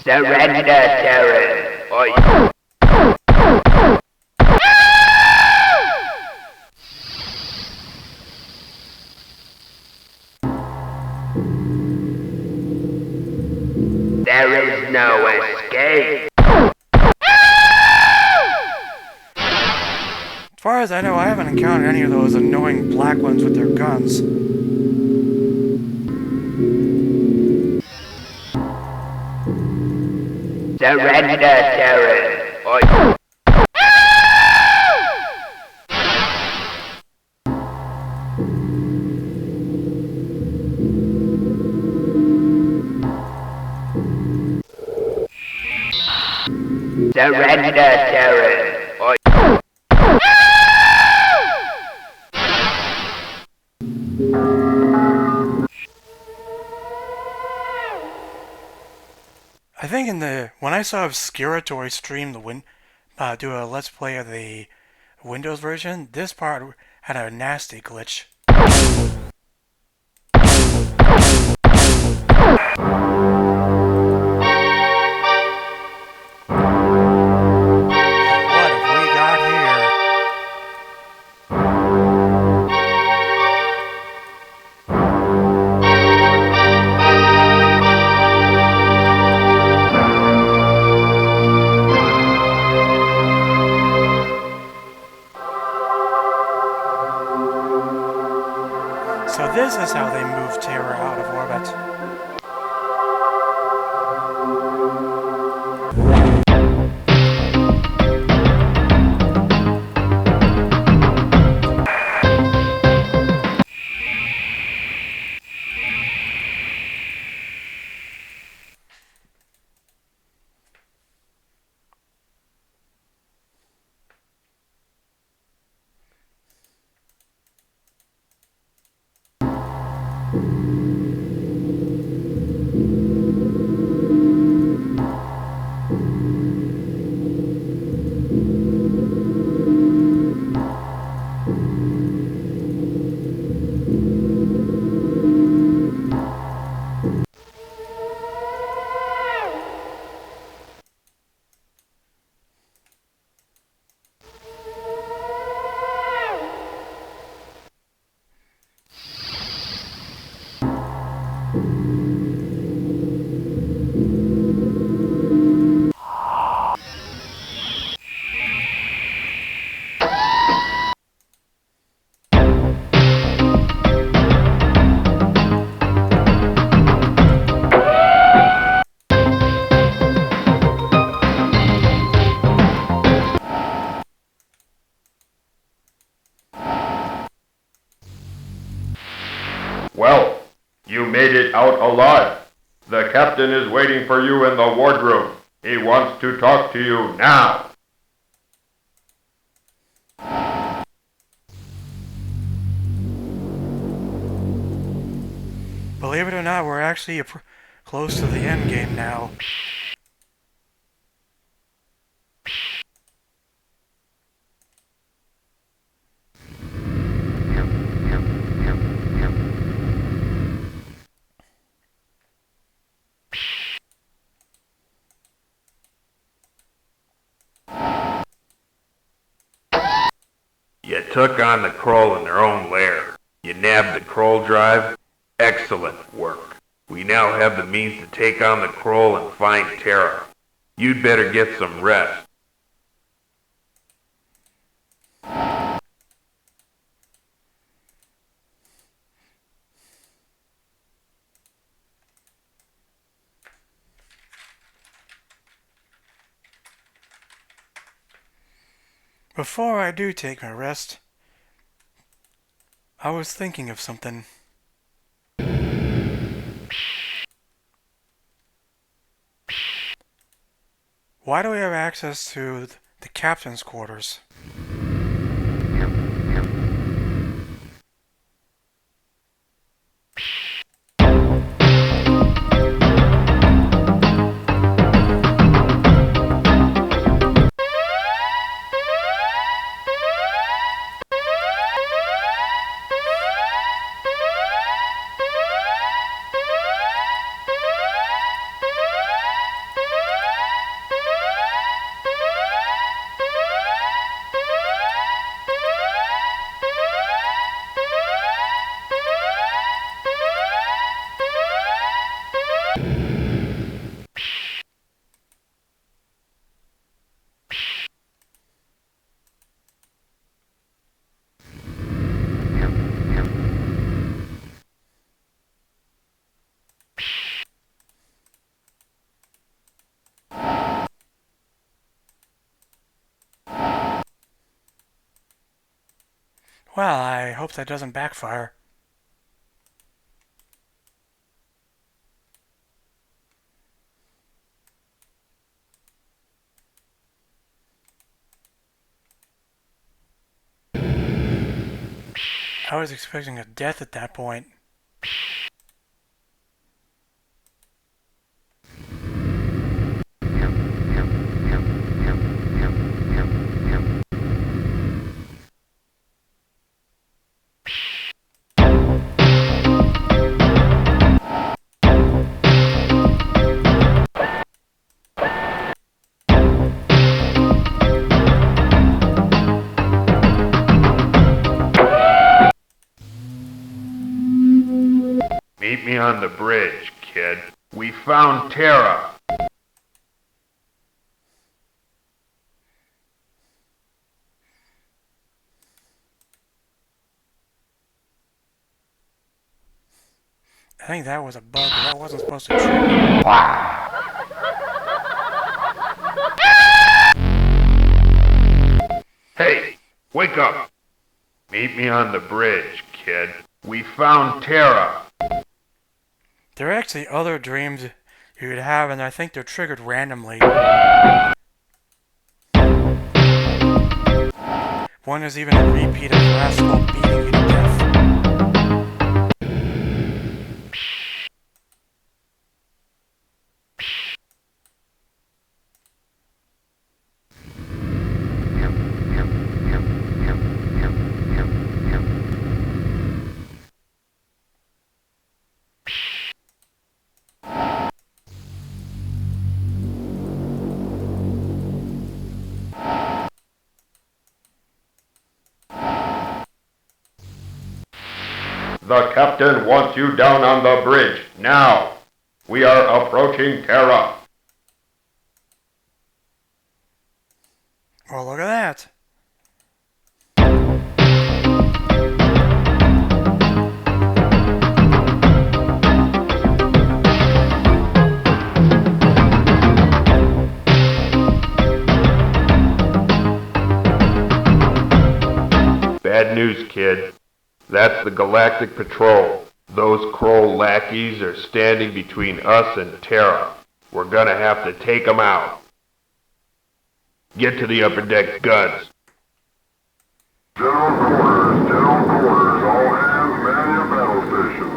Surrender, Terran, or you... There is no escape. As far as I know, I haven't encountered any of those annoying black ones with their guns. Surrender, Terran, or you... Surrender, Terran, or you... I think when I saw Obscuratory stream do a Let's Play of the Windows version, this part had a nasty glitch. So this is how they move Terra out of orbit. Well, you made it out alive. The captain is waiting for you in the wardroom. He wants to talk to you now. Believe it or not, we're actually close to the end game now. You took on the Kroll in their own lair. You nabbed the Kroll drive. Excellent work. We now have the means to take on the Kroll and find Terra. You'd better get some rest. Before I do take my rest, I was thinking of something. Why do we have access to the captain's quarters? Well, I hope that doesn't backfire. I was expecting a death at that point. Meet me on the bridge, kid. We found Terra. I think that was a bug. That wasn't supposed to trigger. Hey, wake up. Meet me on the bridge, kid. We found Terra. There are actually other dreams you could have, and I think they're triggered randomly. One is even a repeat of Rascal beating you to death. The captain wants you down on the bridge, now. We are approaching Terra. Well, look at that. Bad news, kid. That's the Galactic Patrol. Those Kroll lackeys are standing between us and Terra. We're gonna have to take them out. Get to the upper deck guns. General quarters, all hands man your battle stations.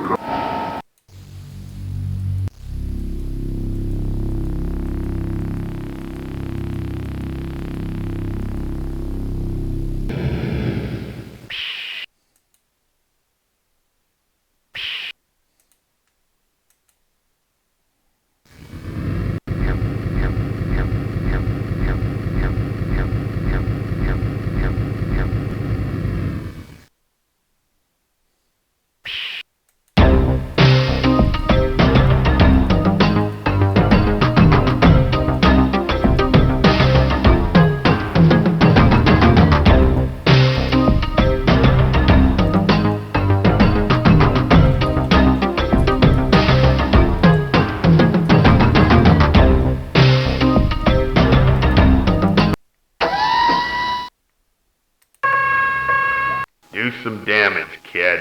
Do some damage, kid.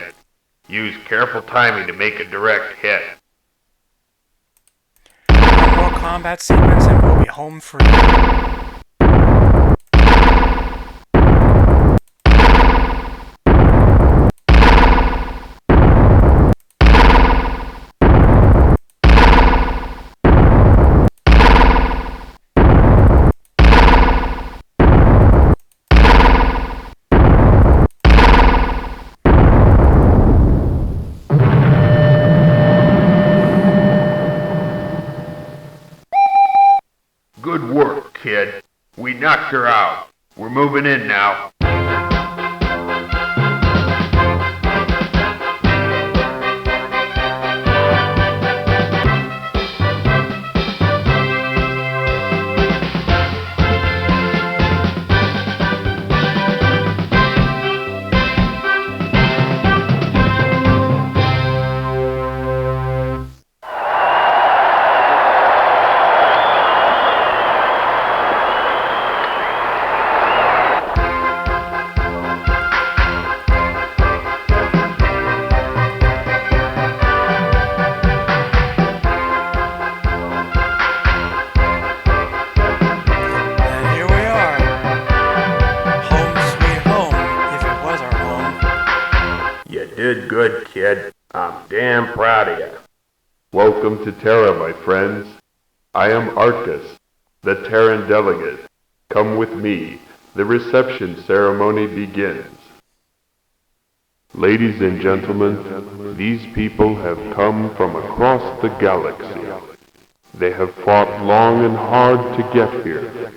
Use careful timing to make a direct hit. One more combat sequence and we'll be home free. Good work, kid. We knocked her out. We're moving in now. did good, kid. I'm damn proud of you. Welcome to Terra, my friends. I am Arcus, the Terran delegate. Come with me. The reception ceremony begins. Ladies and gentlemen, these people have come from across the galaxy. They have fought long and hard to get here.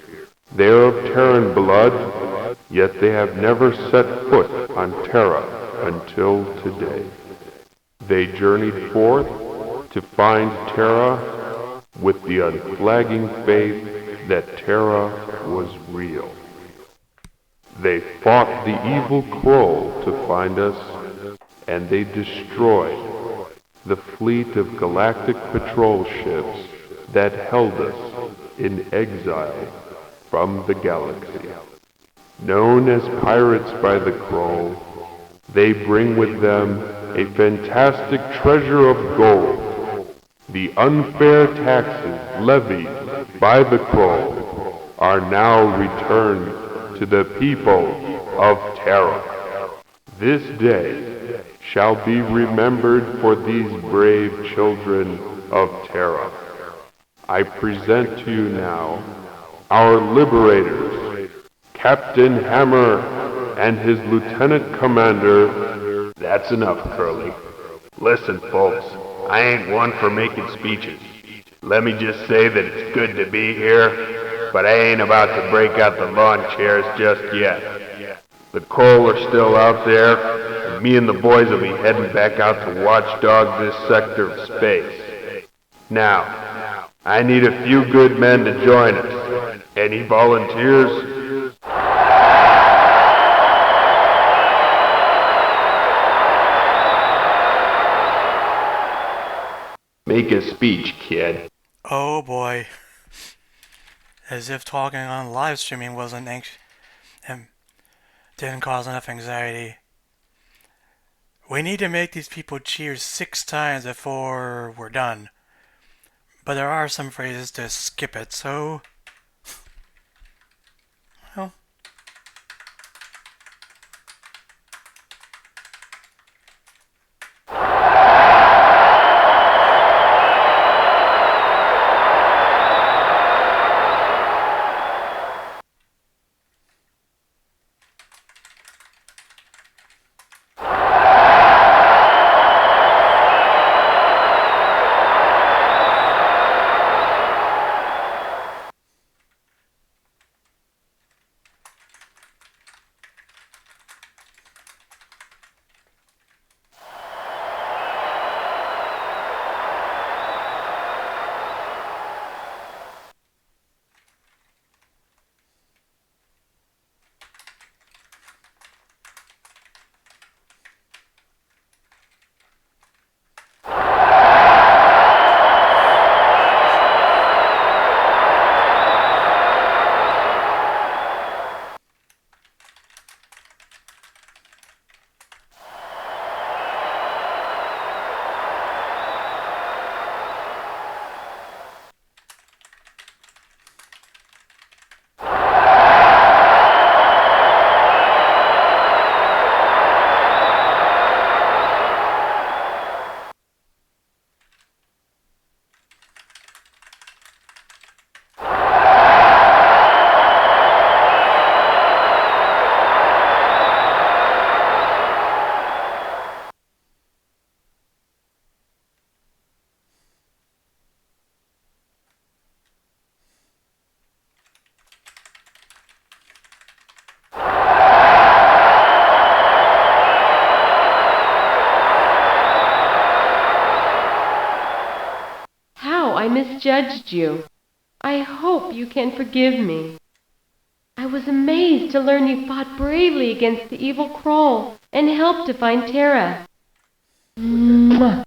They are of Terran blood, yet they have never set foot on Terra until today. They journeyed forth to find Terra with the unflagging faith that Terra was real. They fought the evil Kroll to find us, and they destroyed the fleet of galactic patrol ships that held us in exile from the galaxy. Known as pirates by the Kroll, they bring with them a fantastic treasure of gold. The unfair taxes levied by the Kroll are now returned to the people of Terra. This day shall be remembered for these brave children of Terra. I present to you now our liberators, Captain Hammer and his Lieutenant Commander. That's enough, Curly. Listen, folks, I ain't one for making speeches. Let me just say that it's good to be here, but I ain't about to break out the lawn chairs just yet. The Kroll are still out there, and me and the boys will be heading back out to watchdog this sector of space. Now, I need a few good men to join us. Any volunteers? Make a speech, kid. Oh boy. As if talking on live streaming wasn't anxious and didn't cause enough anxiety. We need to make these people cheer 6 times before we're done. But there are some phrases to skip it, so... well... I misjudged you. I hope you can forgive me. I was amazed to learn you fought bravely against the evil Kroll and helped to find Terra. Mwah.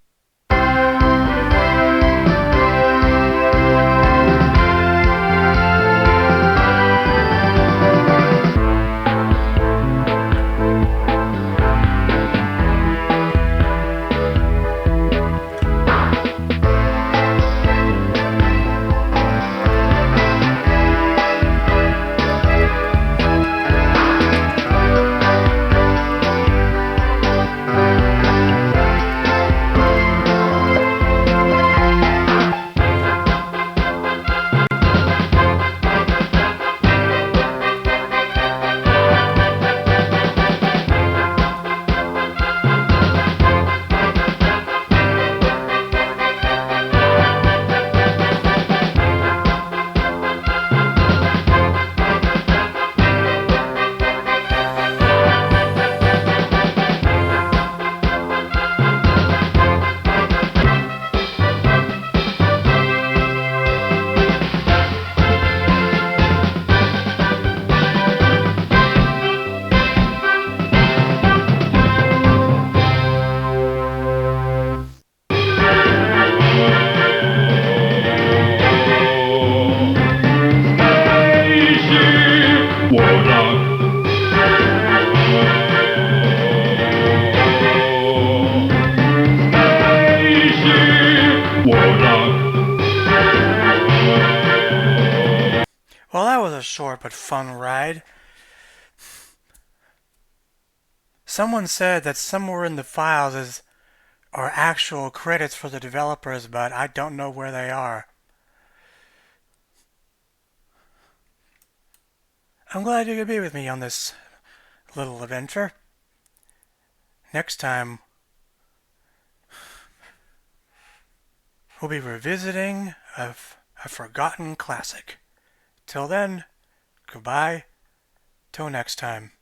that was a short but fun ride. Someone said that somewhere in the files are actual credits for the developers, but I don't know where they are. I'm glad you could be with me on this little adventure. Next time, we'll be revisiting a forgotten classic. Till then, goodbye. Till next time.